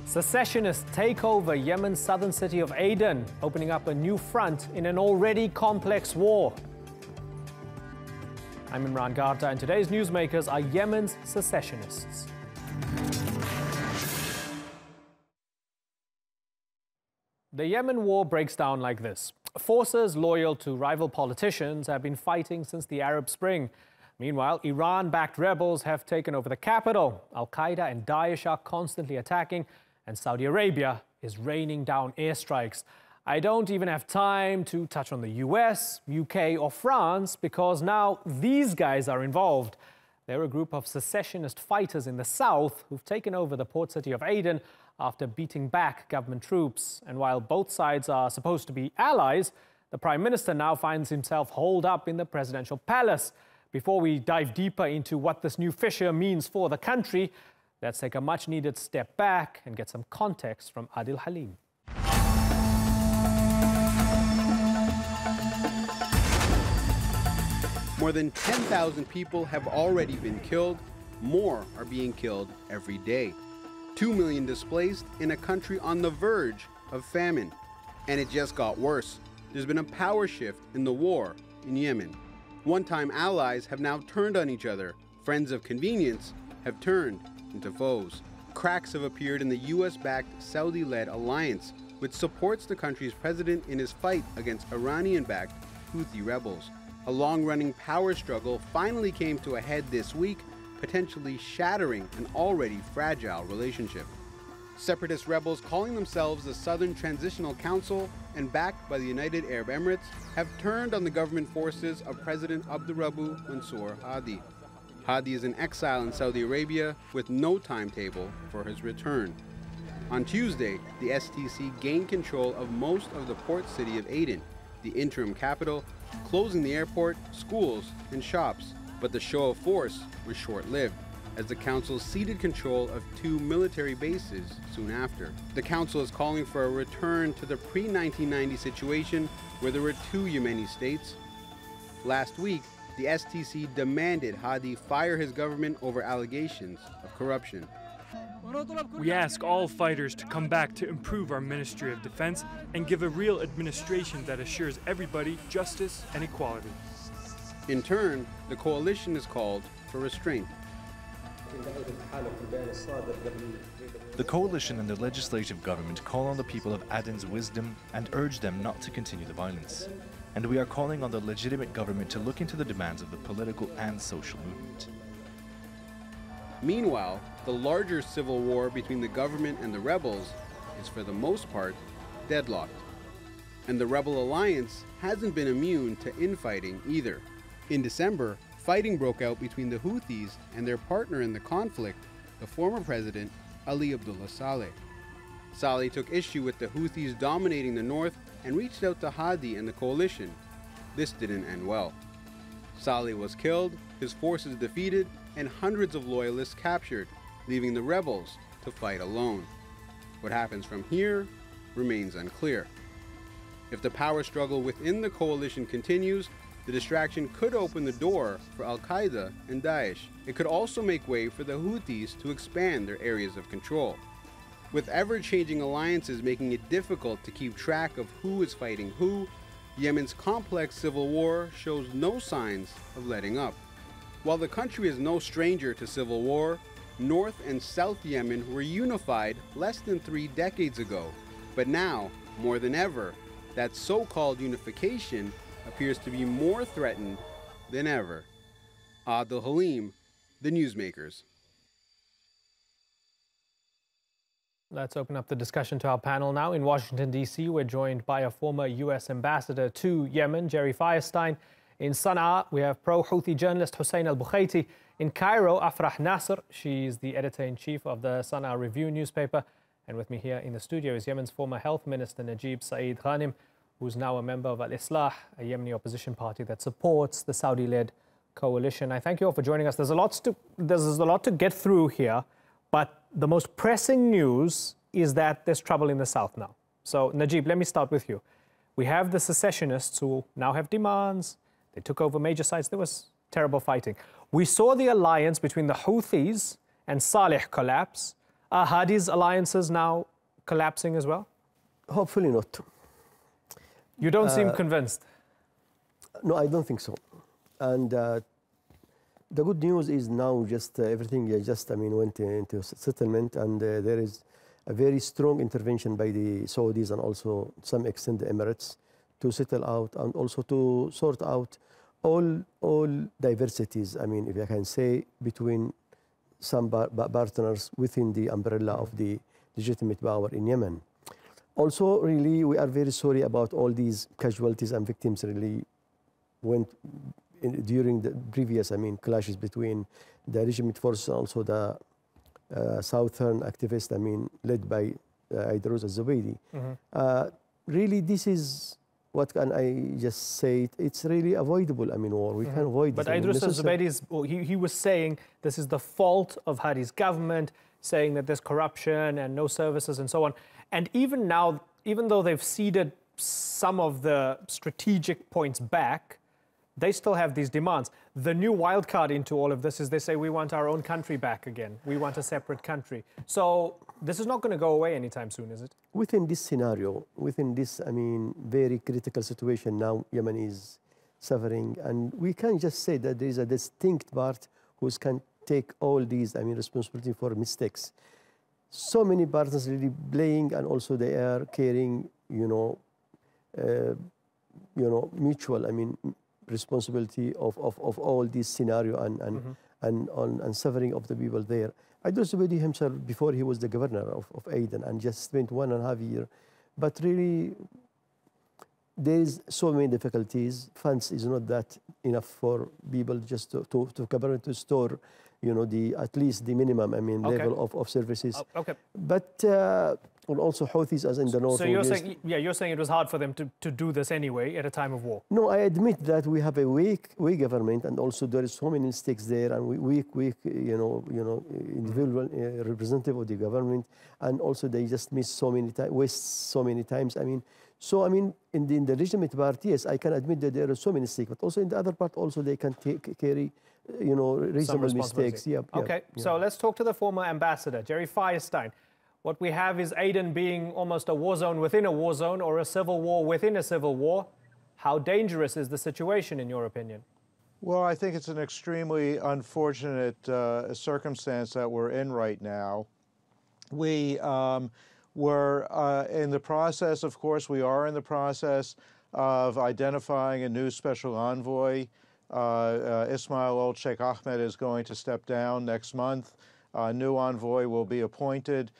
Secessionists take over Yemen's southern city of Aden, opening up a new front in an already complex war. I'm Imran Garta, and today's newsmakers are Yemen's secessionists. The Yemen war breaks down like this. Forces loyal to rival politicians have been fighting since the Arab Spring. Meanwhile, Iran-backed rebels have taken over the capital. Al-Qaeda and Daesh are constantly attacking, and Saudi Arabia is raining down airstrikes. I don't even have time to touch on the US, UK or France because now these guys are involved. They're a group of secessionist fighters in the south who've taken over the port city of Aden after beating back government troops. And while both sides are supposed to be allies, the Prime Minister now finds himself holed up in the presidential palace. Before we dive deeper into what this new fissure means for the country, let's take a much-needed step back and get some context from Adil Halim. More than 10,000 people have already been killed. More are being killed every day. 2 million displaced in a country on the verge of famine. And it just got worse. There's been a power shift in the war in Yemen. One-time allies have now turned on each other. Friends of convenience have turned into foes. Cracks have appeared in the US-backed Saudi-led alliance, which supports the country's president in his fight against Iranian-backed Houthi rebels. A long-running power struggle finally came to a head this week, potentially shattering an already fragile relationship. Separatist rebels calling themselves the Southern Transitional Council and backed by the United Arab Emirates have turned on the government forces of President Abdurrabbu Mansour Hadi. Hadi is in exile in Saudi Arabia with no timetable for his return. On Tuesday, the STC gained control of most of the port city of Aden, the interim capital, closing the airport, schools, and shops. But the show of force was short-lived, as the council ceded control of 2 military bases soon after. The council is calling for a return to the pre-1990 situation where there were 2 Yemeni states. Last week, the STC demanded Hadi fire his government over allegations of corruption. We ask all fighters to come back to improve our Ministry of Defense and give a real administration that assures everybody justice and equality. In turn, the coalition is called for restraint. The coalition and the legislative government call on the people of Aden's wisdom and urge them not to continue the violence. And we are calling on the legitimate government to look into the demands of the political and social movement. Meanwhile, the larger civil war between the government and the rebels is for the most part deadlocked. And the rebel alliance hasn't been immune to infighting either. In December, fighting broke out between the Houthis and their partner in the conflict, the former president, Ali Abdullah Saleh. Saleh took issue with the Houthis dominating the north and reached out to Hadi and the coalition. This didn't end well. Saleh was killed, his forces defeated, and hundreds of loyalists captured, leaving the rebels to fight alone. What happens from here remains unclear. If the power struggle within the coalition continues, the distraction could open the door for Al-Qaeda and Daesh. It could also make way for the Houthis to expand their areas of control. With ever-changing alliances making it difficult to keep track of who is fighting who, Yemen's complex civil war shows no signs of letting up. While the country is no stranger to civil war, North and South Yemen were unified less than 3 decades ago. But now, more than ever, that so-called unification appears to be more threatened than ever. Adil Halim, the newsmakers. Let's open up the discussion to our panel now. In Washington, D.C., we're joined by a former U.S. ambassador to Yemen, Jerry Firestein. In Sana'a, we have pro-Houthi journalist Hussein al-Bukhaiti. In Cairo, Afrah Nasser. She's the editor-in-chief of the Sana'a Review newspaper. And with me here in the studio is Yemen's former health minister, Najib Saeed Ghanim, who's now a member of Al-Islah, a Yemeni opposition party that supports the Saudi-led coalition. I thank you all for joining us. There's a lot to get through here, but the most pressing news is that there's trouble in the south now. So, Najib, let me start with you. We have the secessionists who now have demands. They took over major sites. There was terrible fighting. We saw the alliance between the Houthis and Saleh collapse. Are Hadi's alliances now collapsing as well? Hopefully not. You don't seem convinced. No, I don't think so. And the good news is now just everything just went into settlement, and there is a very strong intervention by the Saudis and also to some extent the Emirates to settle out and also to sort out all diversities, I mean, if I can say, between some partners within the umbrella of the legitimate power in Yemen. Also, really, we are very sorry about all these casualties and victims really went during the previous, clashes between the legitimate forces and also the southern activists, led by Aidarus al-Zubaydi. Really, this is, what can I just say? It's really avoidable, war. We can avoid But this. Aidarus al-Zubaydi, he was saying this is the fault of Hadi's government, saying that there's corruption and no services and so on. And even now, even though they've ceded some of the strategic points back, they still have these demands. The new wildcard into all of this is they say we want our own country back again. We want a separate country. So this is not going to go away anytime soon, is it? Within this scenario, within this, very critical situation now, Yemen is suffering. And we can't just say that there is a distinct part who can take all these, responsibility for mistakes. So many partners really playing, and also they are carrying, mutual, responsibility of all this scenario and suffering of the people there. Aidarus al-Zubaydi himself, before he was the governor of Aden, and just spent 1.5 years. But really, there is so many difficulties. Funds is not that enough for people just to cover, to store, at least the minimum, level of services. Okay. But and also Houthis as in the north. So you're saying, you're saying it was hard for them to do this anyway at a time of war. No, I admit that we have a weak government, and also there is so many mistakes there, and weak, individual representative of the government, and also they just miss so many times, waste so many times. In the legitimate part, yes, I can admit that there are so many mistakes, but also in the other part, also they can carry, reasonable mistakes. Okay, so let's talk to the former ambassador, Jerry Firestein. What we have is Aden being almost a war zone within a war zone, or a civil war within a civil war. How dangerous is the situation, in your opinion? Well, I think it's an extremely unfortunate circumstance that we're in right now. We were in the process, of course, we are in the process of identifying a new special envoy. Ismail old Sheikh Ahmed is going to step down next month. A new envoy will be appointed.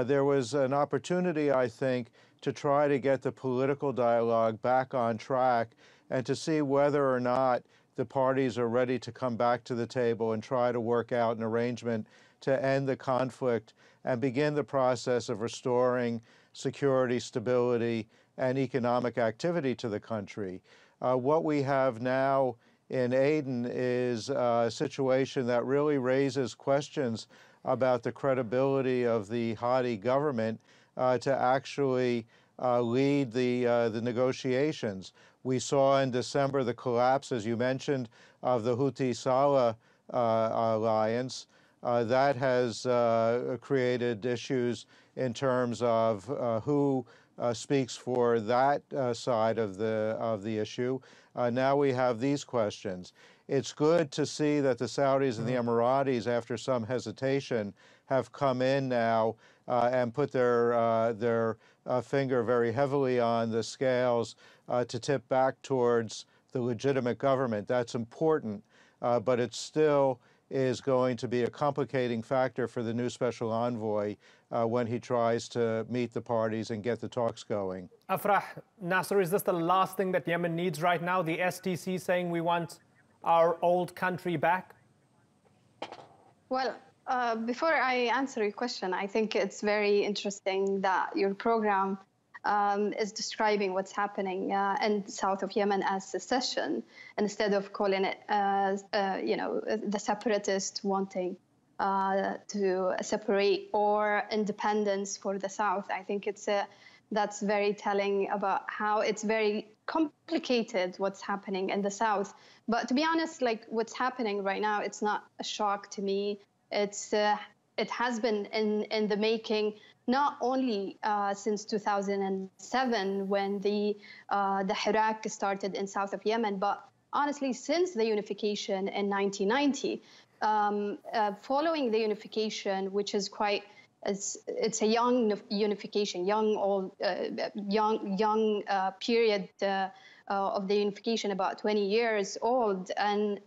There was an opportunity, I think, to try to get the political dialogue back on track and to see whether or not the parties are ready to come back to the table and try to work out an arrangement to end the conflict and begin the process of restoring security, stability, and economic activity to the country. What we have now in Aden is a situation that really raises questions about the credibility of the Hadi government to actually lead the negotiations. We saw in December the collapse, as you mentioned, of the Houthi-Saleh alliance. That has created issues in terms of who speaks for that side of the issue. Now we have these questions. It's good to see that the Saudis and the Emiratis, after some hesitation, have come in now and put their finger very heavily on the scales to tip back towards the legitimate government. That's important, but it still is going to be a complicating factor for the new special envoy when he tries to meet the parties and get the talks going. Afrah, Nasser, is this the last thing that Yemen needs right now? The STC saying we want our old country back? Well, before I answer your question, I think it's very interesting that your program is describing what's happening in the south of Yemen as secession, instead of calling it, the separatists wanting to separate or independence for the south. I think that's very telling about how it's very complicated what's happening in the south. But to be honest, like what's happening right now, it's not a shock to me. It's it has been in the making, not only since 2007 when the Hirak started in south of Yemen, but honestly since the unification in 1990. Following the unification, which is quite, it's a young unification, young period of the unification, about 20 years old, and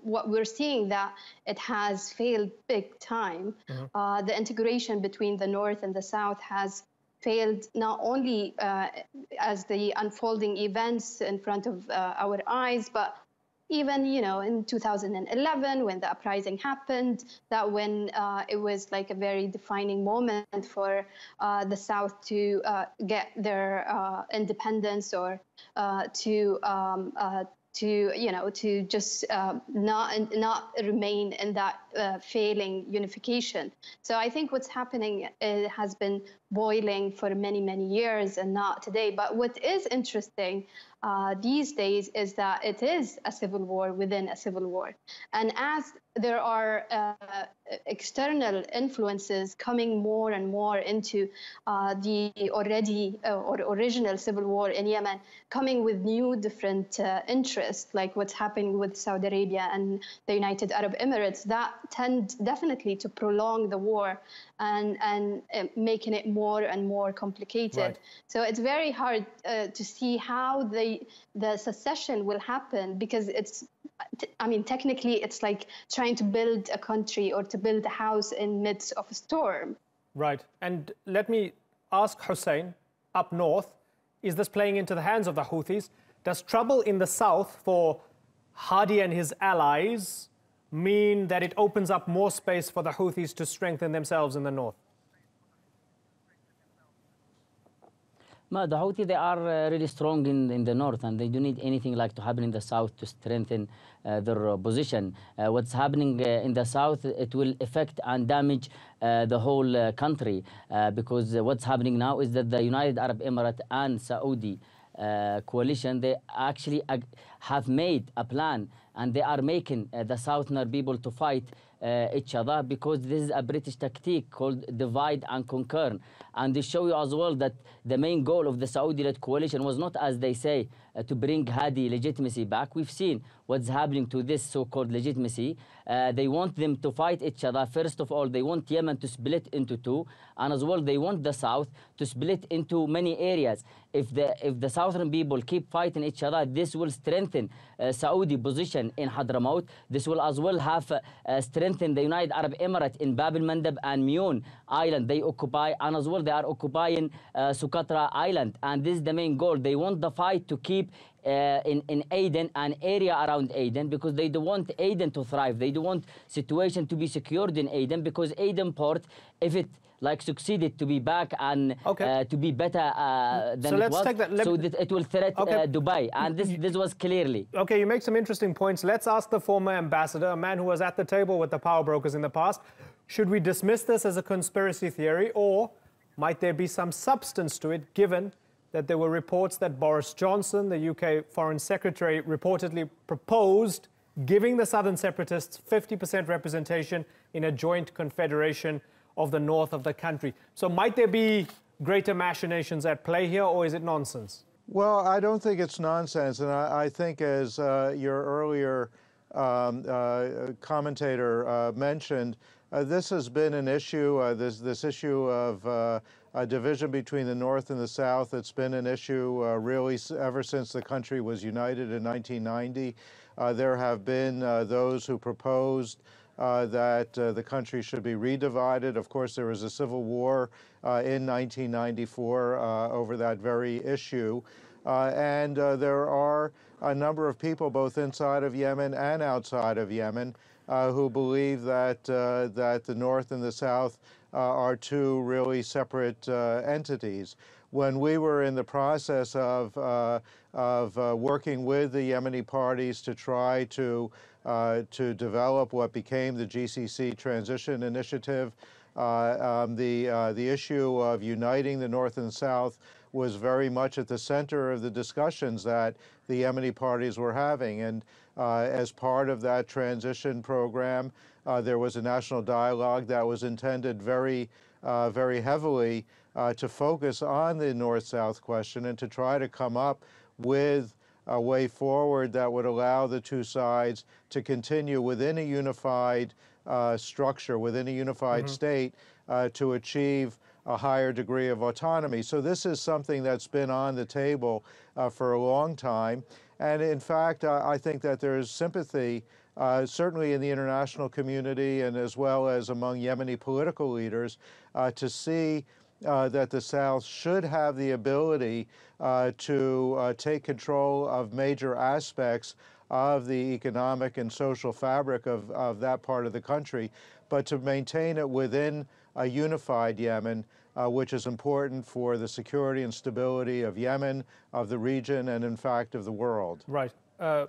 what we're seeing that it has failed big time. The integration between the north and the south has failed, not only as the unfolding events in front of our eyes, but even, in 2011, when the uprising happened, that when it was like a very defining moment for the South to get their independence, or to just not remain in that failing unification. So I think what's happening has been boiling for many, many years, and not today. But what is interesting these days is that it is a civil war within a civil war. And as there are external influences coming more and more into the already or original civil war in Yemen, coming with new different interests, like what's happening with Saudi Arabia and the United Arab Emirates, that tend definitely to prolong the war and making it more and more complicated. Right. So it's very hard to see how the secession will happen, because technically it's like trying to build a country or to build a house in midst of a storm. Right. And let me ask Hussein, up north, is this playing into the hands of the Houthis? Does trouble in the south for Hadi and his allies mean that it opens up more space for the Houthis to strengthen themselves in the north? The Houthi, they are really strong in the north, and they don't need anything like to happen in the south to strengthen their position. What's happening in the south, it will affect and damage the whole country, because what's happening now is that the United Arab Emirates and Saudi coalition, they actually have made a plan, and they are making the southern people to fight each other, because this is a British tactic called divide and conquer. And they show you as well that the main goal of the Saudi-led coalition was not, as they say, to bring Hadi legitimacy back. We've seen what's happening to this so-called legitimacy. They want them to fight each other. First of all, they want Yemen to split into two, and as well they want the south to split into many areas. If the southern people keep fighting each other, this will strengthen Saudi position in Hadramaut. This will as well have strengthened the United Arab Emirates in Bab el-Mandab and Miyun Island they occupy, and as well they are occupying Socotra Island. And this is the main goal. They want the fight to keep in Aden and area around Aden, because they don't want Aden to thrive. They don't want situation to be secured in Aden, because Aden port, if it succeeded to be back and to be better than it was, so that it will threaten Dubai. And this was clearly. Okay, you make some interesting points. Let's ask the former ambassador, a man who was at the table with the power brokers in the past. Should we dismiss this as a conspiracy theory, or might there be some substance to it, given that there were reports that Boris Johnson, the UK Foreign Secretary, reportedly proposed giving the southern separatists 50% representation in a joint confederation of the north of the country? So might there be greater machinations at play here, or is it nonsense? Well, I don't think it's nonsense. And I think, as your earlier commentator mentioned, this has been an issue, this issue of a division between the North and the South. It's been an issue really ever since the country was united in 1990. There have been those who proposed that the country should be redivided. Of course, there was a civil war in 1994 over that very issue. And there are a number of people, both inside of Yemen and outside of Yemen, who believe that the North and the South are two really separate entities. When we were in the process of working with the Yemeni parties to try to develop what became the GCC Transition Initiative, the issue of uniting the North and South was very much at the center of the discussions that the Yemeni parties were having. And as part of that transition program, There was a national dialogue that was intended very heavily to focus on the North-South question and to try to come up with a way forward that would allow the two sides to continue within a unified structure, within a unified state, to achieve a higher degree of autonomy. So this is something that's been on the table for a long time. And in fact, I think that there's sympathy, certainly in the international community and as well as among Yemeni political leaders, to see that the South should have the ability to take control of major aspects of the economic and social fabric of that part of the country, but to maintain it within a unified Yemen, which is important for the security and stability of Yemen, of the region, and in fact of the world. Right.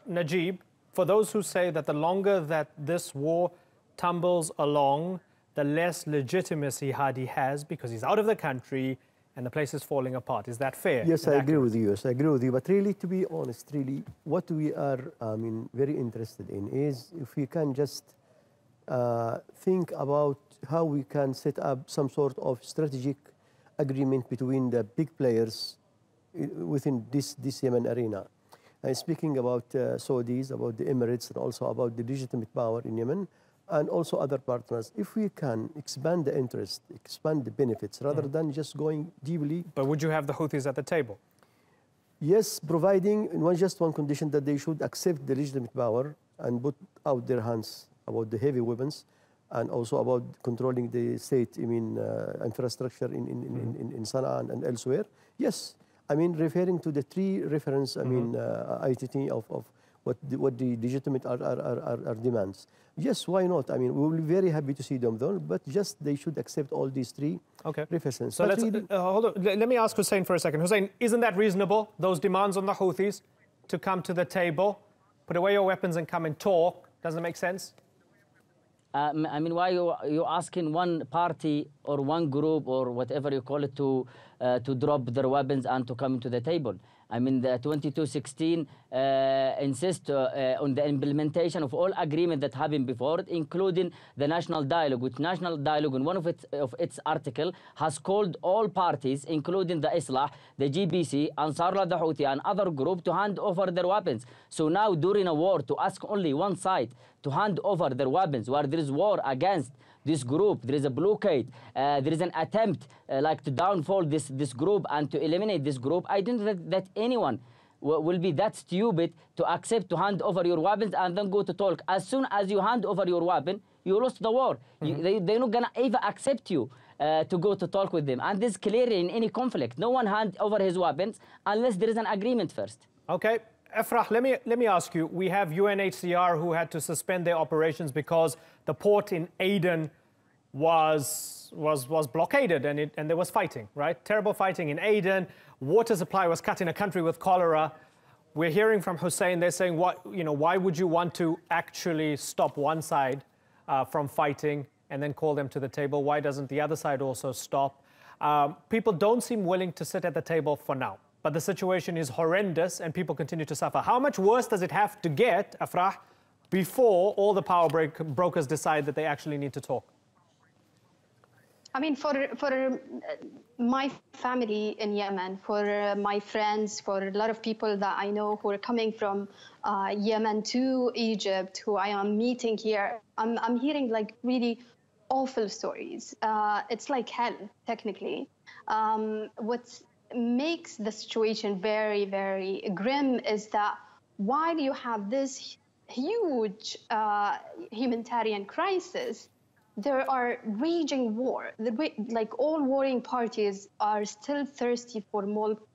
Najib, for those who say that the longer that this war tumbles along, the less legitimacy Hadi has because he's out of the country and the place is falling apart. Is that fair? Yes, I agree with you. Yes, I agree with you. But really, to be honest, really, what we are, very interested in is if we can just think about how we can set up some sort of strategic agreement between the big players within this Yemen arena. I'm speaking about Saudis, about the Emirates, and also about the legitimate power in Yemen, and also other partners. If we can expand the interest, expand the benefits, rather than just going deeply. But would you have the Houthis at the table? Yes, providing just one condition, that they should accept the legitimate power and put out their hands about the heavy weapons and also about controlling the state, infrastructure in Sana'a and elsewhere. Yes, referring to the three reference, ITT of what the legitimate are demands. Yes, why not? We will be very happy to see them though, but just they should accept all these three references. So let's, hold on. Let me ask Hussein for a second. Hussein, isn't that reasonable, those demands on the Houthis to come to the table, put away your weapons and come and talk? Doesn't it make sense? Why you asking one party or one group or whatever you call it to drop their weapons and to come to the table? The 2216 insists on the implementation of all agreements that happened before, including the national dialogue, which national dialogue in one of its article has called all parties, including the Islah, the GBC, Ansarullah the Houthi, and other groups to hand over their weapons. So now during a war, to ask only one side to hand over their weapons, where there is war against this group, there is a blockade, there is an attempt to downfall this group and to eliminate this group. I don't think that anyone will be that stupid to accept to hand over your weapons and then go to talk. As soon as you hand over your weapon, you lost the war. They're not gonna ever accept you to go to talk with them. And this is clearly in any conflict. No one hand over his weapons unless there is an agreement first. Okay. Efrah, let me ask you, we have UNHCR who had to suspend their operations because the port in Aden was blockaded and there was fighting, right? Terrible fighting in Aden. Water supply was cut in a country with cholera. We're hearing from Hussein, they're saying, why would you want to actually stop one side from fighting and then call them to the table? Why doesn't the other side also stop? People don't seem willing to sit at the table for now. But the situation is horrendous and people continue to suffer. How much worse does it have to get, Efrah, before all the power brokers decide that they actually need to talk? For my family in Yemen, for my friends, for a lot of people that I know who are coming from Yemen to Egypt, who I am meeting here, I'm hearing really awful stories. It's like hell, technically. What makes the situation very, very grim is that while you have this huge humanitarian crisis, there are raging war. All warring parties are still thirsty for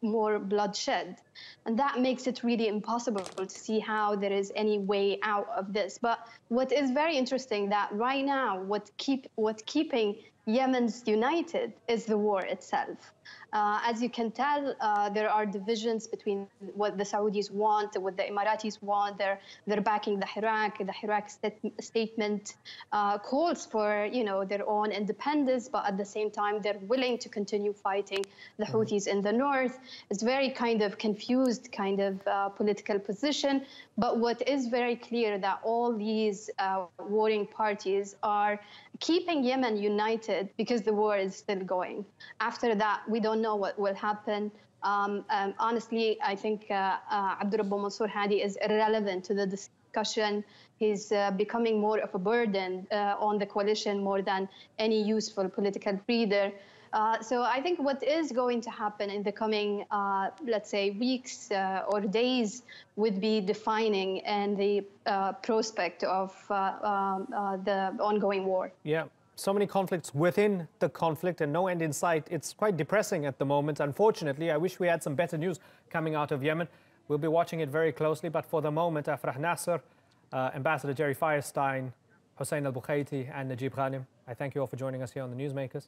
more bloodshed. And that makes it really impossible to see how there is any way out of this. But what is very interesting that right now, what's keeping Yemen's united is the war itself. As you can tell, there are divisions between what the Saudis want, what the Emiratis want. They're backing the Hirak. The Hirak statement calls for their own independence, but at the same time they're willing to continue fighting the Houthis in the north. It's very kind of confusing. confused kind of political position. But what is very clear that all these warring parties are keeping Yemen united because the war is still going. After that, we don't know what will happen. Honestly, I think Abdurrabbu Mansour Hadi is irrelevant to the discussion. He's becoming more of a burden on the coalition more than any useful political leader. So I think what is going to happen in the coming, let's say, weeks or days would be defining and the prospect of the ongoing war. Yeah, so many conflicts within the conflict and no end in sight. It's quite depressing at the moment. Unfortunately, I wish we had some better news coming out of Yemen. We'll be watching it very closely. But for the moment, Afrah Nasser, Ambassador Jerry Firestein, Hussein Al-Bukhaiti and Najib Ghanim, I thank you all for joining us here on the Newsmakers.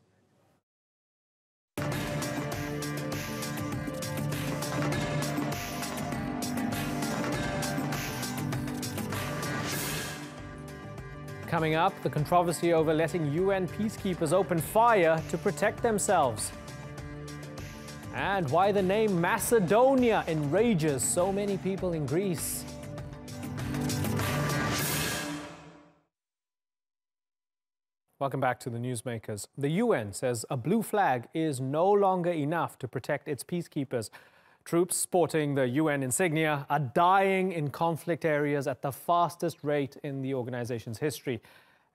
Coming up, the controversy over letting UN peacekeepers open fire to protect themselves. And why the name Macedonia enrages so many people in Greece. Welcome back to the Newsmakers. The UN says a blue flag is no longer enough to protect its peacekeepers. Troops sporting the UN insignia are dying in conflict areas at the fastest rate in the organization's history.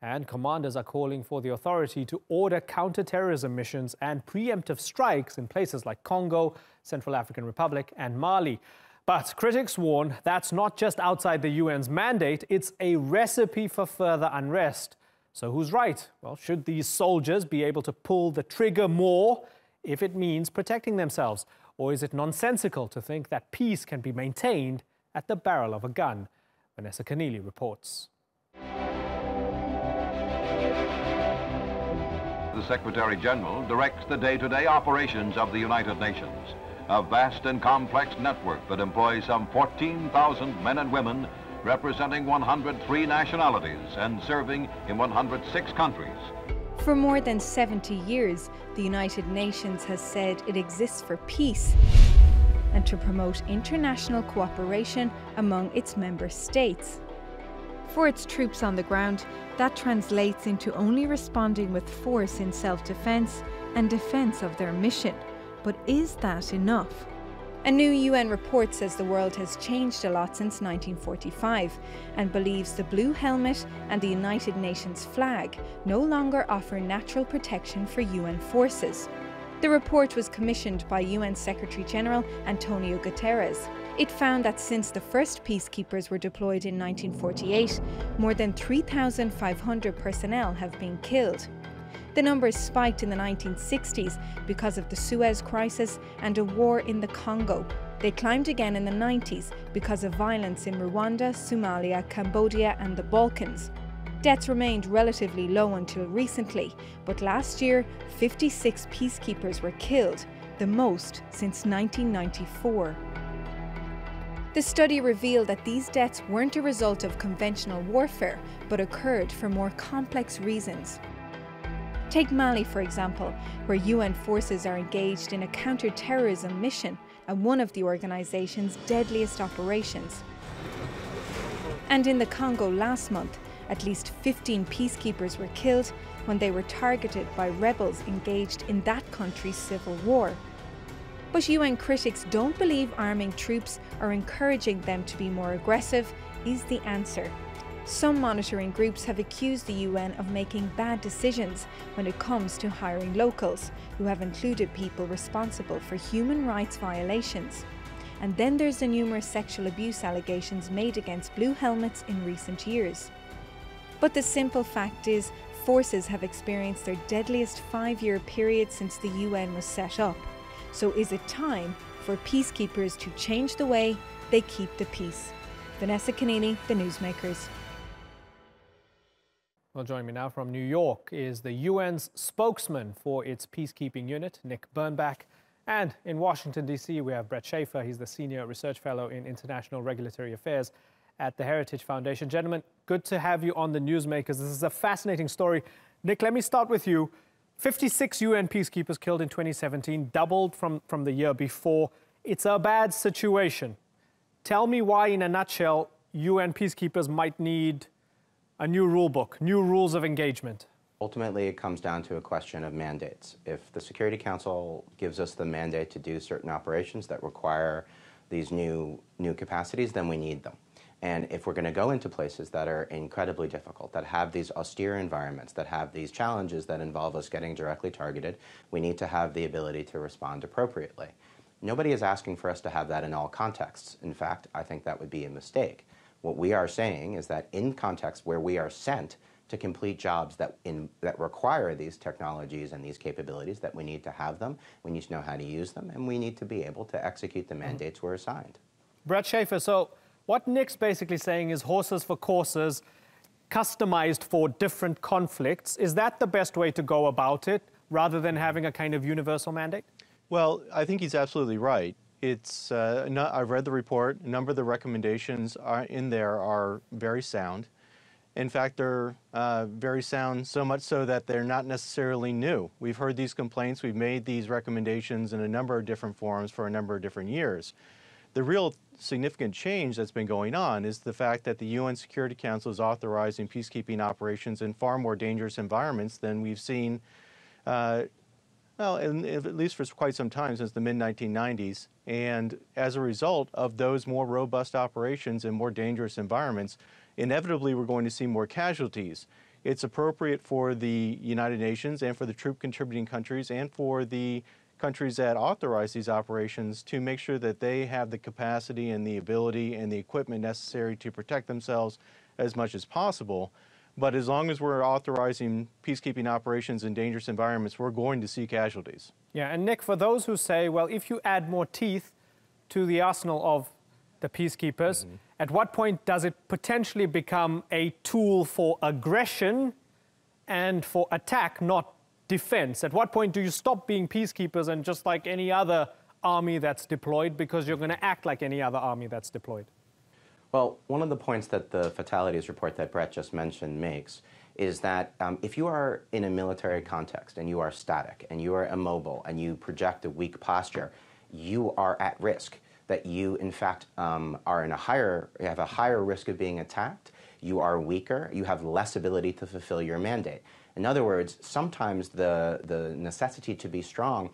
And commanders are calling for the authority to order counter-terrorism missions and preemptive strikes in places like Congo, Central African Republic and Mali. But critics warn that's not just outside the UN's mandate, it's a recipe for further unrest. So who's right? Well, should these soldiers be able to pull the trigger more if it means protecting themselves? Or is it nonsensical to think that peace can be maintained at the barrel of a gun? Vanessa Keneally reports. The Secretary General directs the day-to-day operations of the United Nations, a vast and complex network that employs some 14,000 men and women representing 103 nationalities and serving in 106 countries. For more than 70 years, the United Nations has said it exists for peace and to promote international cooperation among its member states. For its troops on the ground, that translates into only responding with force in self-defense and defense of their mission. But is that enough? A new UN report says the world has changed a lot since 1945 and believes the blue helmet and the United Nations flag no longer offer natural protection for UN forces. The report was commissioned by UN Secretary General Antonio Guterres. It found that since the first peacekeepers were deployed in 1948, more than 3,500 personnel have been killed. The numbers spiked in the 1960s because of the Suez Crisis and a war in the Congo. They climbed again in the 90s because of violence in Rwanda, Somalia, Cambodia and the Balkans. Deaths remained relatively low until recently, but last year 56 peacekeepers were killed, the most since 1994. The study revealed that these deaths weren't a result of conventional warfare, but occurred for more complex reasons. Take Mali, for example, where UN forces are engaged in a counter-terrorism mission and one of the organization's deadliest operations. And in the Congo last month, at least 15 peacekeepers were killed when they were targeted by rebels engaged in that country's civil war. But UN critics don't believe arming troops or encouraging them to be more aggressive is the answer. Some monitoring groups have accused the UN of making bad decisions when it comes to hiring locals, who have included people responsible for human rights violations. And then there's the numerous sexual abuse allegations made against blue helmets in recent years. But the simple fact is, forces have experienced their deadliest 5-year period since the UN was set up. So is it time for peacekeepers to change the way they keep the peace? Vanessa Keneally, The Newsmakers. Well, joining me now from New York is the UN's spokesman for its peacekeeping unit, Nick Birnbach. And in Washington, D.C., we have Brett Schaefer. He's the Senior Research Fellow in International Regulatory Affairs at the Heritage Foundation. Gentlemen, good to have you on the Newsmakers. This is a fascinating story. Nick, let me start with you. 56 UN peacekeepers killed in 2017, doubled from the year before. It's a bad situation. Tell me why, in a nutshell, UN peacekeepers might need a new rule book, new rules of engagement. Ultimately, it comes down to a question of mandates. If the Security Council gives us the mandate to do certain operations that require these new capacities, then we need them. And if we're going to go into places that are incredibly difficult, that have these austere environments, that have these challenges that involve us getting directly targeted, we need to have the ability to respond appropriately. Nobody is asking for us to have that in all contexts. In fact, I think that would be a mistake. What we are saying is that in contexts where we are sent to complete jobs that require these technologies and these capabilities, that we need to have them, we need to know how to use them, and we need to be able to execute the mandates we're assigned. Brett Schaefer, so what Nick's basically saying is horses for courses, customized for different conflicts. Is that the best way to go about it, rather than having a kind of universal mandate? Well, I think he's absolutely right. It's, I've read the report. A number of the recommendations in there are very sound. In fact, they're very sound, so much so that they're not necessarily new. We've heard these complaints. We've made these recommendations in a number of different forums for a number of different years. The real significant change that's been going on is the fact that the UN Security Council is authorizing peacekeeping operations in far more dangerous environments than we've seen, well, at least for quite some time, since the mid-1990s. And as a result of those more robust operations in more dangerous environments, inevitably we're going to see more casualties. It's appropriate for the United Nations and for the troop contributing countries and for the countries that authorize these operations to make sure that they have the capacity and the ability and the equipment necessary to protect themselves as much as possible. But as long as we're authorizing peacekeeping operations in dangerous environments, we're going to see casualties. Yeah, and Nick, for those who say, well, if you add more teeth to the arsenal of the peacekeepers, at what point does it potentially become a tool for aggression and for attack, not defense? At what point do you stop being peacekeepers and just like any other army that's deployed, because you're going to act like any other army that's deployed? Well, one of the points that the fatalities report that Brett just mentioned makes is that if you are in a military context and you are static and you are immobile and you project a weak posture, you are at risk. That you, in fact, are in you have a higher risk of being attacked, you are weaker, you have less ability to fulfill your mandate. In other words, sometimes the necessity to be strong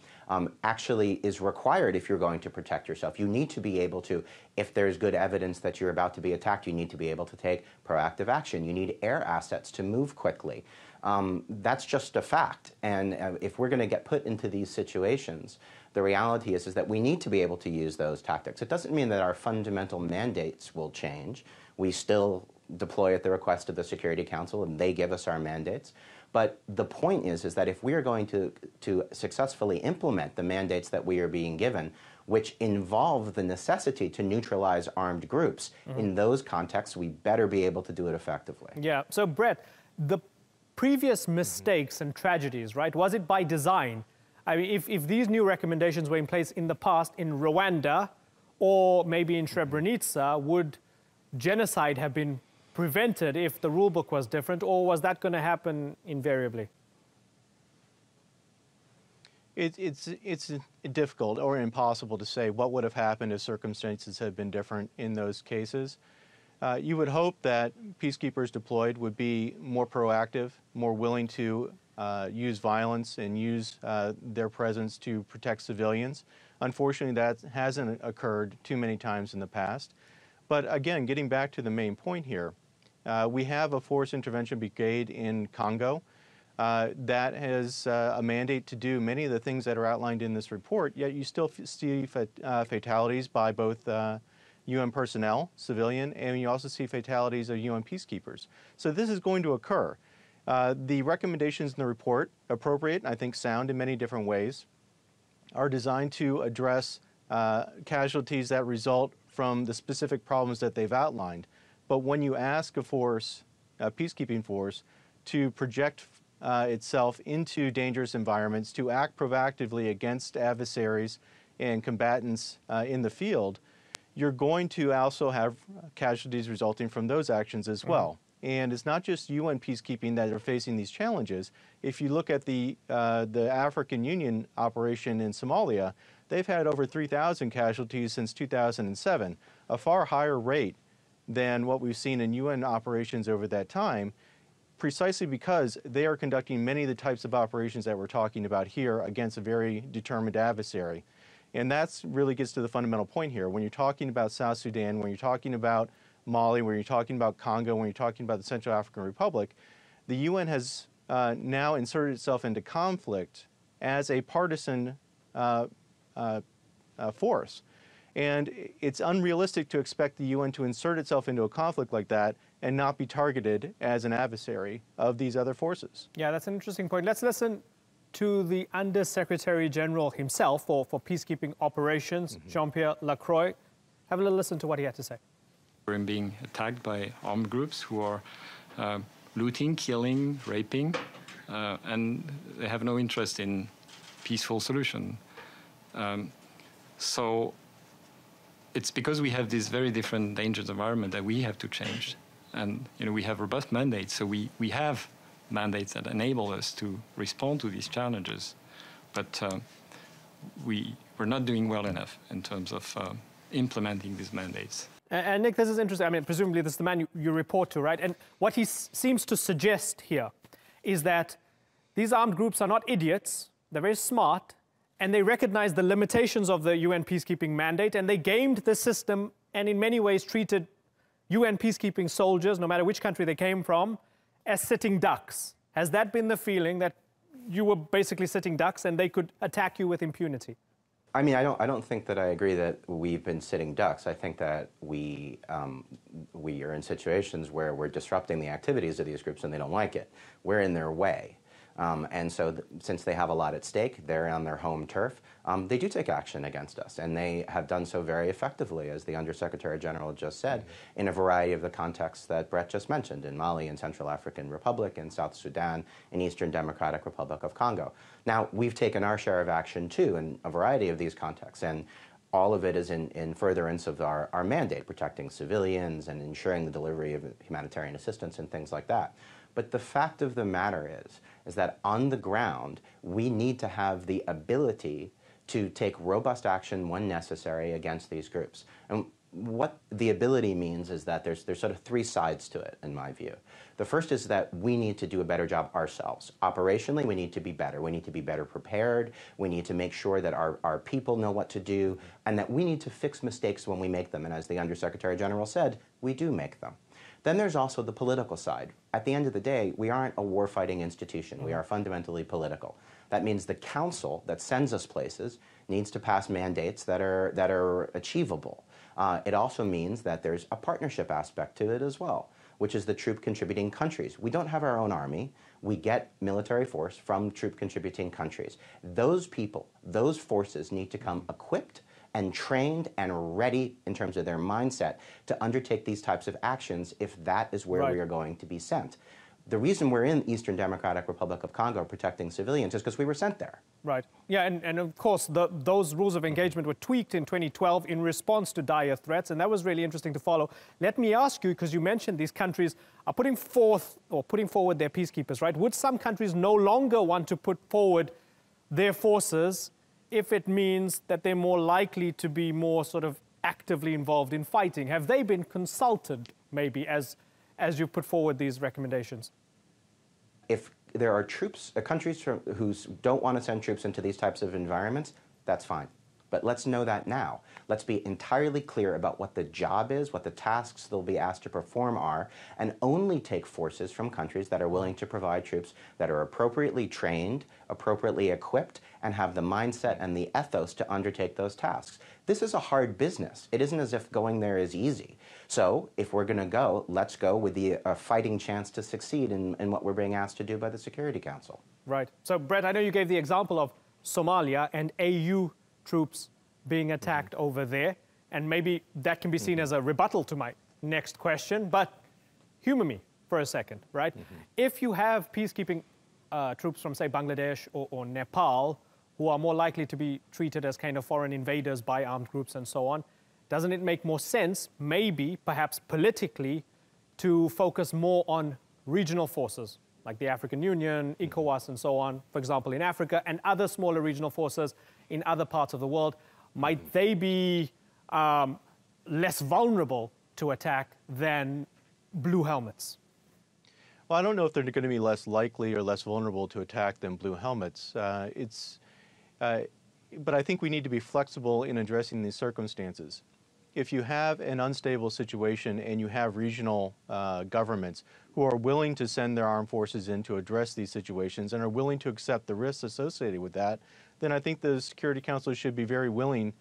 actually is required if you're going to protect yourself. You need to be able to, if there's good evidence that you're about to be attacked, you need to be able to take proactive action. You need air assets to move quickly. That's just a fact. And if we're going to get put into these situations, the reality is that we need to be able to use those tactics. It doesn't mean that our fundamental mandates will change. We still deploy at the request of the Security Council, and they give us our mandates. But the point is that if we are going to successfully implement the mandates that we are being given, which involve the necessity to neutralize armed groups, in those contexts, we better be able to do it effectively. Yeah. So, Brett, the previous mistakes and tragedies, right, was it by design? I mean, if these new recommendations were in place in the past in Rwanda or maybe in Srebrenica, would genocide have been prevented if the rule book was different, or was that going to happen invariably? It's difficult or impossible to say what would have happened if circumstances had been different in those cases. You would hope that peacekeepers deployed would be more proactive, more willing to use violence and use their presence to protect civilians. Unfortunately, that hasn't occurred too many times in the past. But again, getting back to the main point here, we have a force intervention brigade in Congo that has a mandate to do many of the things that are outlined in this report, yet you still see fatalities by both UN personnel, civilian, and you also see fatalities of UN peacekeepers. So this is going to occur. The recommendations in the report, appropriate, I think sound in many different ways, are designed to address casualties that result from the specific problems that they've outlined. But when you ask a force, a peacekeeping force, to project itself into dangerous environments, to act proactively against adversaries and combatants in the field, you're going to also have casualties resulting from those actions as well. And it's not just UN peacekeeping that are facing these challenges. If you look at the African Union operation in Somalia, they've had over 3,000 casualties since 2007, a far higher rate than what we've seen in UN operations over that time, precisely because they are conducting many of the types of operations that we're talking about here against a very determined adversary. And that really gets to the fundamental point here. When you're talking about South Sudan, when you're talking about Mali, when you're talking about Congo, when you're talking about the Central African Republic, the UN has now inserted itself into conflict as a partisan force. And it's unrealistic to expect the UN to insert itself into a conflict like that and not be targeted as an adversary of these other forces. Yeah, that's an interesting point. Let's listen to the Under-Secretary General himself for peacekeeping operations, Jean-Pierre Lacroix. Have a little listen to what he had to say. We're being attacked by armed groups who are looting, killing, raping, and they have no interest in peaceful solution. So it's because we have this very different dangerous environment that we have to change. And we have robust mandates, so we have mandates that enable us to respond to these challenges. But we're not doing well enough in terms of implementing these mandates. And Nick, this is interesting. I mean, presumably this is the man you report to, right? And what he seems to suggest here is that these armed groups are not idiots. They're very smart, and they recognize the limitations of the UN peacekeeping mandate, and they gamed the system and in many ways treated UN peacekeeping soldiers, no matter which country they came from, as sitting ducks. Has that been the feeling, that you were basically sitting ducks and they could attack you with impunity? I mean, I don't think that I agree that we've been sitting ducks. I think that we are in situations where we're disrupting the activities of these groups and they don't like it. We're in their way. And so since they have a lot at stake, they're on their home turf, they do take action against us. And they have done so very effectively, as the Undersecretary General just said, in a variety of the contexts that Brett just mentioned, in Mali and Central African Republic, in South Sudan, in Eastern Democratic Republic of Congo. Now, we've taken our share of action, too, in a variety of these contexts. And all of it is in furtherance of our mandate, protecting civilians and ensuring the delivery of humanitarian assistance and things like that. But the fact of the matter is that on the ground, we need to have the ability to take robust action when necessary against these groups. And what the ability means is that there's sort of three sides to it, in my view. The first is that we need to do a better job ourselves. Operationally, we need to be better. We need to be better prepared. We need to make sure that our people know what to do, and that we need to fix mistakes when we make them. And as the Undersecretary General said, we do make them. Then there's also the political side. At the end of the day, we aren't a war-fighting institution. We are fundamentally political. That means the council that sends us places needs to pass mandates that are achievable. It also means that there's a partnership aspect to it as well, which is the troop-contributing countries. We don't have our own army. We get military force from troop-contributing countries. Those people, those forces need to come equipped and trained and ready in terms of their mindset to undertake these types of actions if that is where we are going to be sent. The reason we're in Eastern Democratic Republic of Congo protecting civilians is because we were sent there. Right. Yeah, and of course, those rules of engagement were tweaked in 2012 in response to dire threats, and that was really interesting to follow. Let me ask you, because you mentioned these countries are putting forward their peacekeepers, right? Would some countries no longer want to put forward their forces if it means that they're more likely to be more sort of actively involved in fighting? Have they been consulted, maybe, as you put forward these recommendations? If there are countries who don't want to send troops into these types of environments, that's fine. But let's know that now. Let's be entirely clear about what the job is, what the tasks they'll be asked to perform are, and only take forces from countries that are willing to provide troops that are appropriately trained, appropriately equipped, and have the mindset and the ethos to undertake those tasks. This is a hard business. It isn't as if going there is easy. So if we're going to go, let's go with the fighting chance to succeed in what we're being asked to do by the Security Council. Right. So, Brett, I know you gave the example of Somalia and AU troops being attacked over there, and maybe that can be seen as a rebuttal to my next question, but humor me for a second, right? If you have peacekeeping troops from, say, Bangladesh or Nepal, who are more likely to be treated as kind of foreign invaders by armed groups and so on, doesn't it make more sense, maybe, perhaps politically, to focus more on regional forces, like the African Union, ECOWAS, and so on, for example, in Africa, and other smaller regional forces in other parts of the world? Might they be less vulnerable to attack than blue helmets? Well, I don't know if they're going to be less likely or less vulnerable to attack than blue helmets. But I think we need to be flexible in addressing these circumstances. If you have an unstable situation and you have regional governments who are willing to send their armed forces in to address these situations and are willing to accept the risks associated with that, then I think the Security Council should be very willing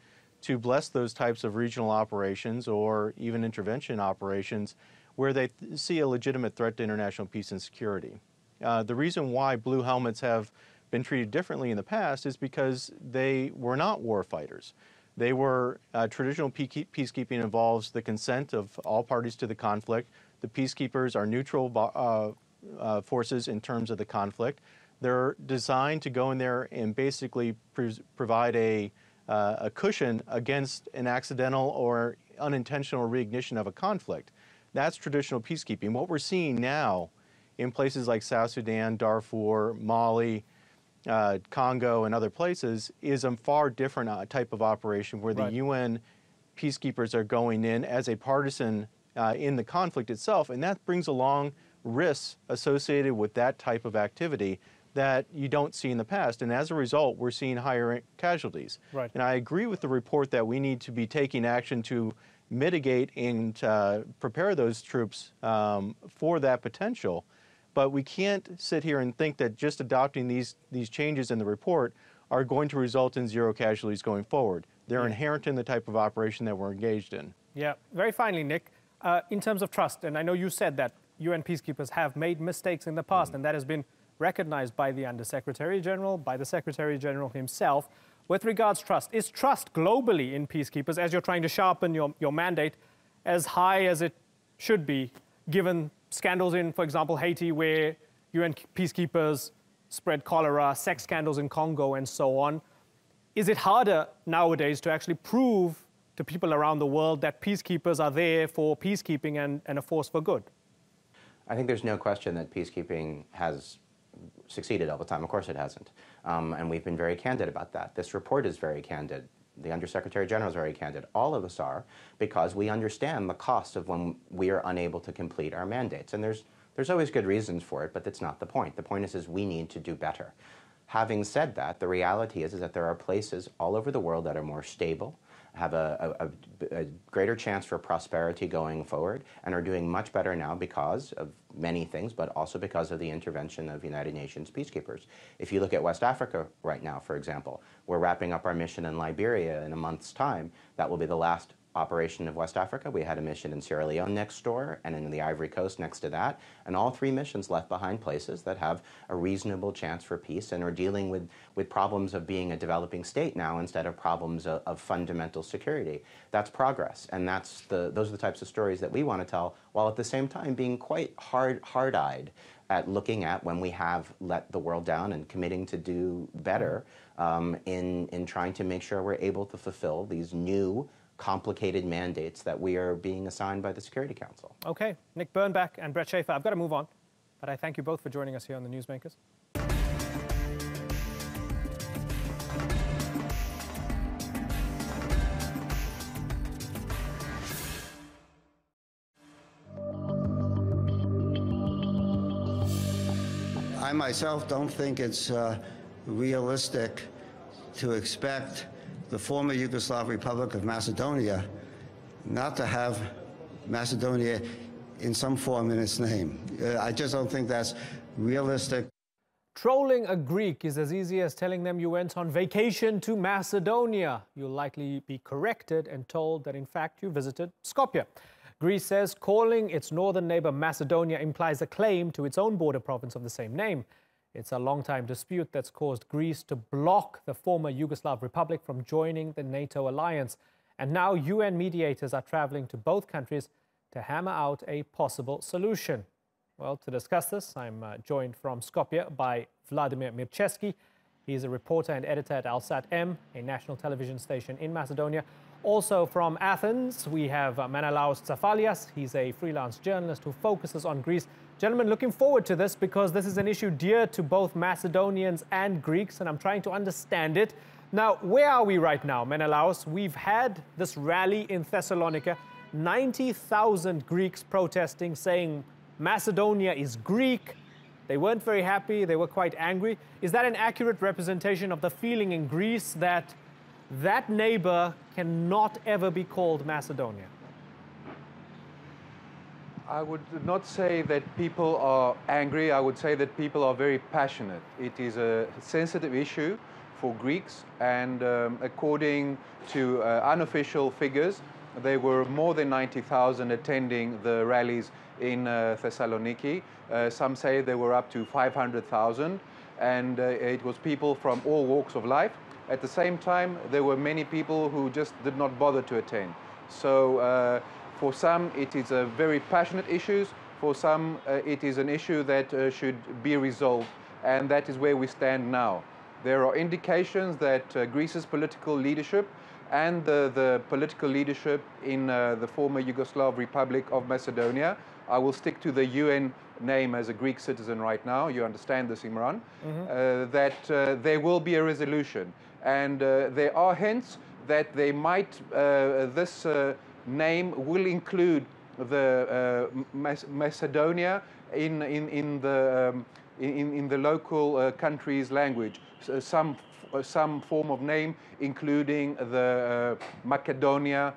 to bless those types of regional operations or even intervention operations where they see a legitimate threat to international peace and security. The reason why blue helmets have been treated differently in the past is because they were not war fighters. They were traditional peacekeeping involves the consent of all parties to the conflict. The peacekeepers are neutral forces in terms of the conflict. They're designed to go in there and basically provide a cushion against an accidental or unintentional reignition of a conflict. That's traditional peacekeeping. What we're seeing now in places like South Sudan, Darfur, Mali, Congo, and other places is a far different type of operation where the UN peacekeepers are going in as a partisan in the conflict itself, and that brings along risks associated with that type of activity that you don't see in the past. And as a result, we're seeing higher casualties. Right. And I agree with the report that we need to be taking action to mitigate and prepare those troops for that potential. But we can't sit here and think that just adopting these changes in the report are going to result in zero casualties going forward. They're inherent in the type of operation that we're engaged in. Yeah. Very finally, Nick, in terms of trust, and I know you said that UN peacekeepers have made mistakes in the past, and that has been recognized by the Under-Secretary General, by the Secretary General himself. With regards to trust, is trust globally in peacekeepers, as you're trying to sharpen your mandate, as high as it should be, given scandals in, for example, Haiti, where UN peacekeepers spread cholera, sex scandals in Congo, and so on? Is it harder nowadays to actually prove to people around the world that peacekeepers are there for peacekeeping and a force for good? I think there's no question that peacekeeping has succeeded all the time. Of course it hasn't. And we've been very candid about that. This report is very candid. The Undersecretary General is very candid. All of us are, because we understand the cost of when we are unable to complete our mandates. And there's always good reasons for it, but that's not the point. The point is we need to do better. Having said that, the reality is that there are places all over the world that are more stable, have a greater chance for prosperity going forward, and are doing much better now because of many things, but also because of the intervention of United Nations peacekeepers. If you look at West Africa right now, for example, we're wrapping up our mission in Liberia in a month's time. That will be the last operation of West Africa. We had a mission in Sierra Leone next door and in the Ivory Coast next to that, and all three missions left behind places that have a reasonable chance for peace and are dealing with problems of being a developing state now instead of problems of fundamental security. That's progress, and those are the types of stories that we want to tell, while at the same time being quite hard-eyed at looking at when we have let the world down and committing to do better in trying to make sure we're able to fulfill these new complicated mandates that we are being assigned by the Security Council. Okay, Nick Birnbach and Brett Schaefer, I've got to move on, but I thank you both for joining us here on the Newsmakers. I myself don't think it's realistic to expect the former Yugoslav Republic of Macedonia not to have Macedonia in some form in its name. I just don't think that's realistic. Trolling a Greek is as easy as telling them you went on vacation to Macedonia. You'll likely be corrected and told that in fact you visited Skopje. Greece says calling its northern neighbor Macedonia implies a claim to its own border province of the same name. It's a long-time dispute that's caused Greece to block the former Yugoslav Republic from joining the NATO alliance. And now UN mediators are traveling to both countries to hammer out a possible solution. Well, to discuss this, I'm joined from Skopje by Vladimir Mircheski. He's a reporter and editor at Alsat-M, a national television station in Macedonia. Also from Athens, we have Menelaos Tsafalias. He's a freelance journalist who focuses on Greece. Gentlemen, looking forward to this because this is an issue dear to both Macedonians and Greeks, and I'm trying to understand it. Now, where are we right now, Menelaos? We've had this rally in Thessalonica, 90,000 Greeks protesting, saying Macedonia is Greek. They weren't very happy, they were quite angry. Is that an accurate representation of the feeling in Greece that that neighbor cannot ever be called Macedonia? I would not say that people are angry. I would say that people are very passionate. It is a sensitive issue for Greeks, and according to unofficial figures, there were more than 90,000 attending the rallies in Thessaloniki. Some say there were up to 500,000, and it was people from all walks of life. At the same time, there were many people who just did not bother to attend. So for some, it is a very passionate issue. For some, it is an issue that should be resolved, and that is where we stand now. There are indications that Greece's political leadership and the political leadership in the former Yugoslav Republic of Macedonia, I will stick to the UN name as a Greek citizen right now, you understand this, Imran, that there will be a resolution. And there are hints that they might, this name will include the Macedonia in the local country's language. So some form of name, including the Macedonia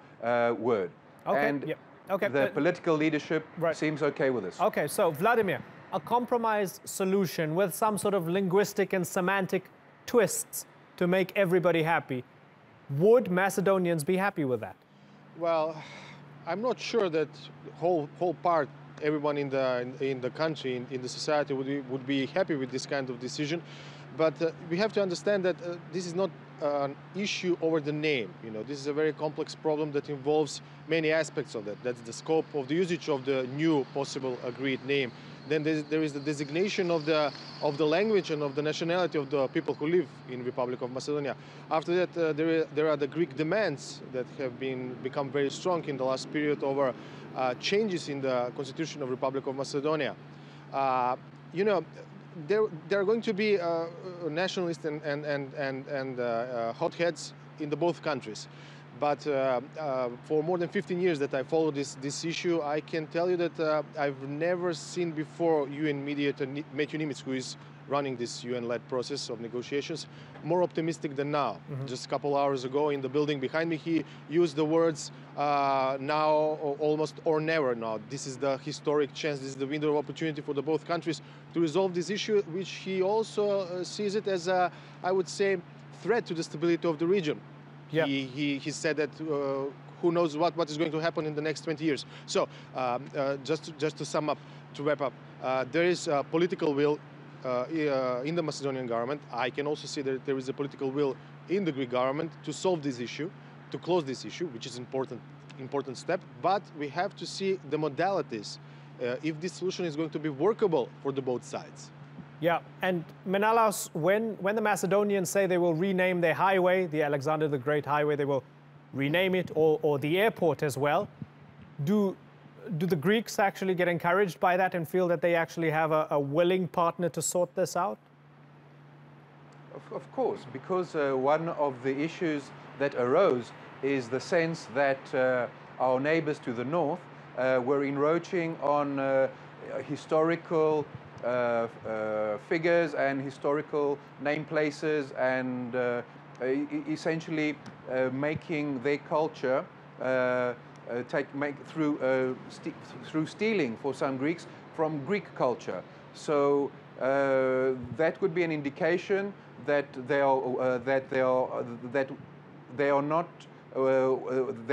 word. Okay. And yep. Okay. the political leadership seems okay with this. Okay, so Vladimir, a compromise solution with some sort of linguistic and semantic twists to make everybody happy. Would Macedonians be happy with that? Well, I'm not sure that whole part, everyone in the country, in the society would be happy with this kind of decision. But we have to understand that this is not an issue over the name. You know, this is a very complex problem that involves many aspects of that. That's the scope of the usage of the new possible agreed name. Then there is the designation of the language and of the nationality of the people who live in Republic of Macedonia. After that, there are the Greek demands that have become very strong in the last period over changes in the constitution of Republic of Macedonia. You know, there are going to be nationalists and hotheads in both countries. But for more than 15 years that I follow this issue, I can tell you that I've never seen before UN mediator Matthew Nimitz, who is running this UN-led process of negotiations, more optimistic than now. Just a couple hours ago in the building behind me, he used the words now, or almost, or never now. This is the historic chance, this is the window of opportunity for both countries to resolve this issue, which he also sees it as a, I would say, threat to the stability of the region. Yeah. He said that who knows what is going to happen in the next 20 years. So just to sum up, to wrap up, there is a political will in the Macedonian government. I can also see that there is a political will in the Greek government to solve this issue, to close this issue, which is important step. But we have to see the modalities, if this solution is going to be workable for both sides. Yeah, and Menelaos, when the Macedonians say they will rename their highway, the Alexander the Great Highway, they will rename it, or the airport as well, do the Greeks actually get encouraged by that and feel that they actually have a willing partner to sort this out? Of course, because one of the issues that arose is the sense that our neighbors to the north were encroaching on historical figures and historical name places, and essentially making their culture through stealing for some Greeks from Greek culture. So that could be an indication that they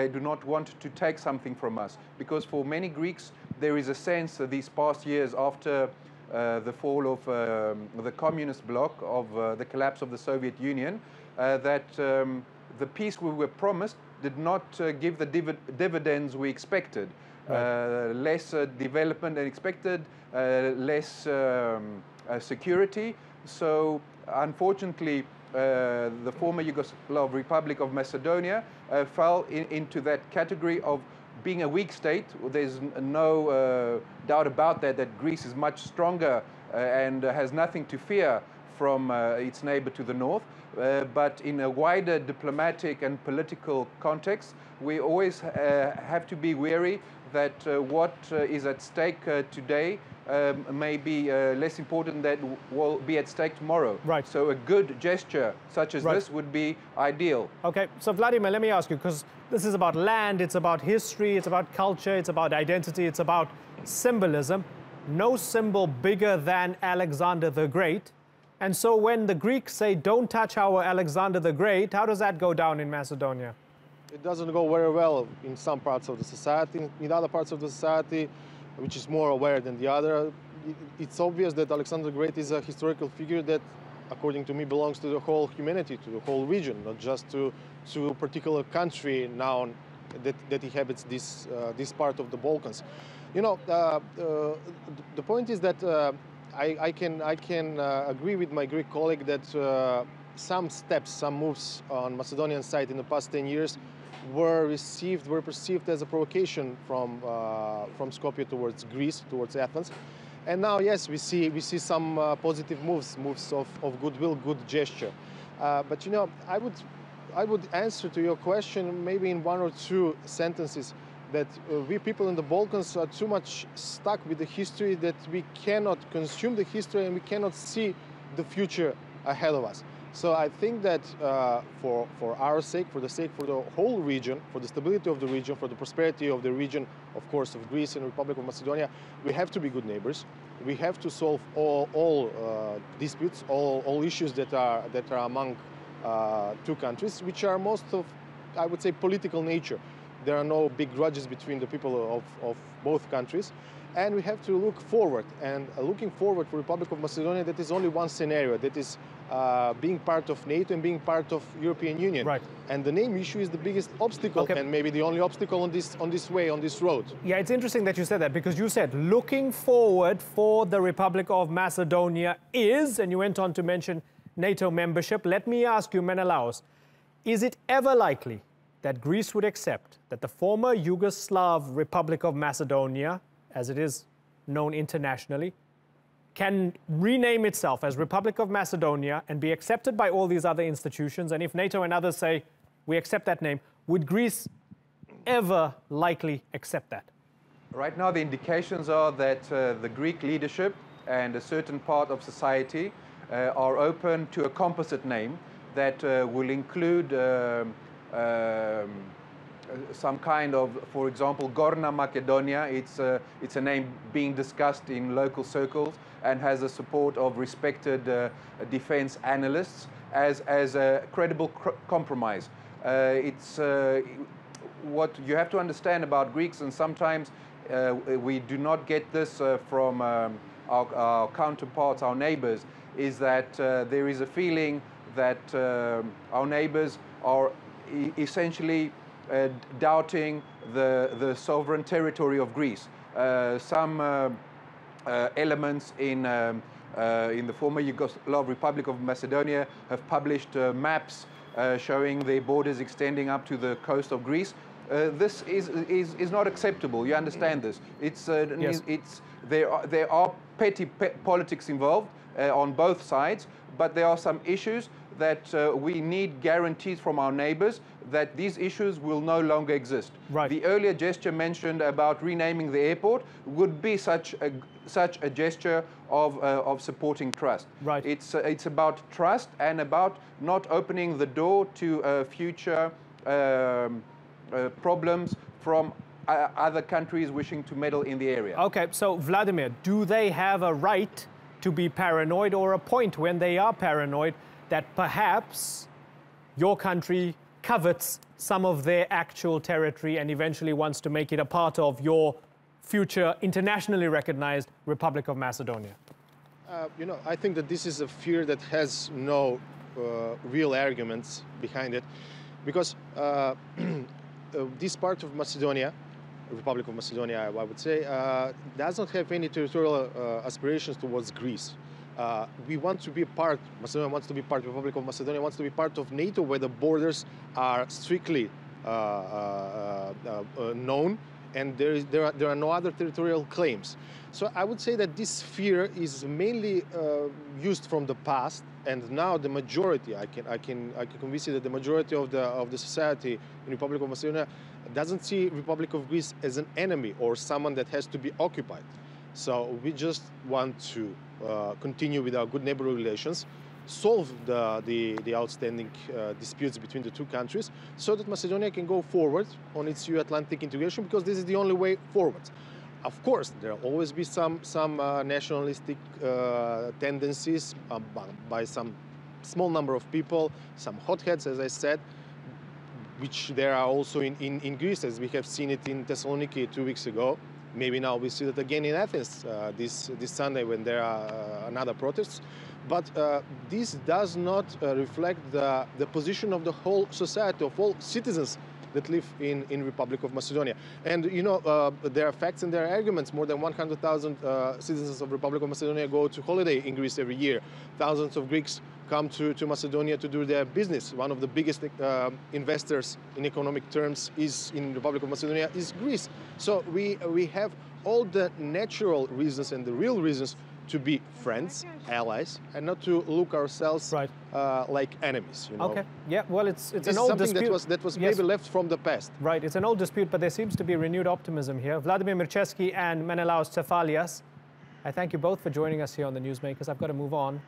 do not want to take something from us, because for many Greeks there is a sense that these past years after the fall of the communist bloc, of the collapse of the Soviet Union, that the peace we were promised did not give the dividends we expected. Right. Less development than expected, less security. So unfortunately, the former Yugoslav Republic of Macedonia fell into that category of being a weak state. There's no doubt about that, that Greece is much stronger and has nothing to fear from its neighbor to the north. But in a wider diplomatic and political context, we always have to be wary that what is at stake today may be less important that will be at stake tomorrow. Right. So a good gesture such as this would be ideal. Okay, so Vladimir, let me ask you, because this is about land, it's about history, it's about culture, it's about identity, it's about symbolism. No symbol bigger than Alexander the Great. And so when the Greeks say, don't touch our Alexander the Great, how does that go down in Macedonia? It doesn't go very well in some parts of the society. In other parts of the society, which is more aware than the other, it's obvious that Alexander the Great is a historical figure that, according to me, belongs to the whole humanity, to the whole region, not just to a particular country now that inhabits this part of the Balkans. You know, the point is that I can agree with my Greek colleague that some steps, some moves on Macedonian side in the past 10 years were perceived as a provocation from Skopje towards Greece, towards Athens. And now, yes, we see some positive moves of goodwill, good gesture. But you know, I would answer to your question maybe in one or two sentences that we people in the Balkans are too much stuck with the history that we cannot consume the history and we cannot see the future ahead of us. So I think that for our sake, for the whole region, for the stability of the region, for the prosperity of the region, of course, of Greece and Republic of Macedonia, we have to be good neighbors. We have to solve all disputes, all issues that are among two countries, which are most of, I would say, political nature. There are no big grudges between the people of both countries. And we have to look forward. And looking forward for the Republic of Macedonia, that is only one scenario, that is being part of NATO and being part of European Union. Right. And the name issue is the biggest obstacle, and maybe the only obstacle on this road. Yeah, it's interesting that you said that, because you said looking forward for the Republic of Macedonia is, and you went on to mention NATO membership. Let me ask you, Menelaos, is it ever likely that Greece would accept that the former Yugoslav Republic of Macedonia, as it is known internationally, can rename itself as Republic of Macedonia and be accepted by all these other institutions? And if NATO and others say, we accept that name, would Greece ever likely accept that? Right now, the indications are that the Greek leadership and a certain part of society are open to a composite name that will include some kind of, for example, Gorna Macedonia. It's a name being discussed in local circles and has the support of respected defense analysts as a credible compromise. What you have to understand about Greeks, and sometimes we do not get this from our counterparts, our neighbors, is that there is a feeling that our neighbors are essentially doubting the sovereign territory of Greece. Some elements in the former Yugoslav Republic of Macedonia have published maps showing their borders extending up to the coast of Greece. This is not acceptable. You understand this? Yes. There are petty politics involved on both sides, but there are some issues that we need guarantees from our neighbors that these issues will no longer exist. Right. The earlier gesture mentioned about renaming the airport would be such a gesture of supporting trust. Right. It's about trust and about not opening the door to future problems from other countries wishing to meddle in the area. Okay, so Vladimir, do they have a right to be paranoid, or a point when they are paranoid that perhaps your country covets some of their actual territory and eventually wants to make it a part of your future internationally recognized Republic of Macedonia? You know, I think that this is a fear that has no real arguments behind it, because this part of Macedonia, Republic of Macedonia, I would say, does not have any territorial aspirations towards Greece. we want to be part, Macedonia wants to be part, the Republic of Macedonia wants to be part of NATO, where the borders are strictly known, and there are no other territorial claims. So I would say that this fear is mainly used from the past, and now the majority, I can convince you that the majority of the society in the Republic of Macedonia doesn't see Republic of Greece as an enemy or someone that has to be occupied. So we just want to continue with our good neighborly relations, solve the outstanding disputes between the two countries, so that Macedonia can go forward on its EU-Atlantic integration, because this is the only way forward. Of course, there will always be some nationalistic tendencies by some small number of people, some hotheads, as I said, which there are also in Greece, as we have seen it in Thessaloniki 2 weeks ago. Maybe now we see that again in Athens this Sunday when there are another protests. But this does not reflect the position of the whole society, of all citizens that live in Republic of Macedonia. And you know, there are facts and there are arguments. More than 100,000 citizens of Republic of Macedonia go to holiday in Greece every year. Thousands of Greeks come to Macedonia to do their business. One of the biggest investors in economic terms is in Republic of Macedonia is Greece. So we have all the natural reasons and the real reasons to be friends, allies, and not to look ourselves like enemies. You know? Okay. Yeah. Well, it's this an old something dispute that was yes. maybe left from the past. Right. It's an old dispute, but there seems to be renewed optimism here. Vladimir Mircheski and Menelaos Tsefalias, I thank you both for joining us here on the Newsmakers. I've got to move on.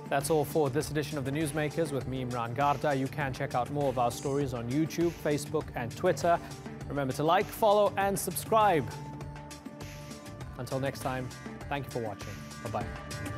That's all for this edition of the Newsmakers with me, Imran Garda. You can check out more of our stories on YouTube, Facebook, and Twitter. Remember to like, follow, and subscribe. Until next time, thank you for watching. Bye-bye.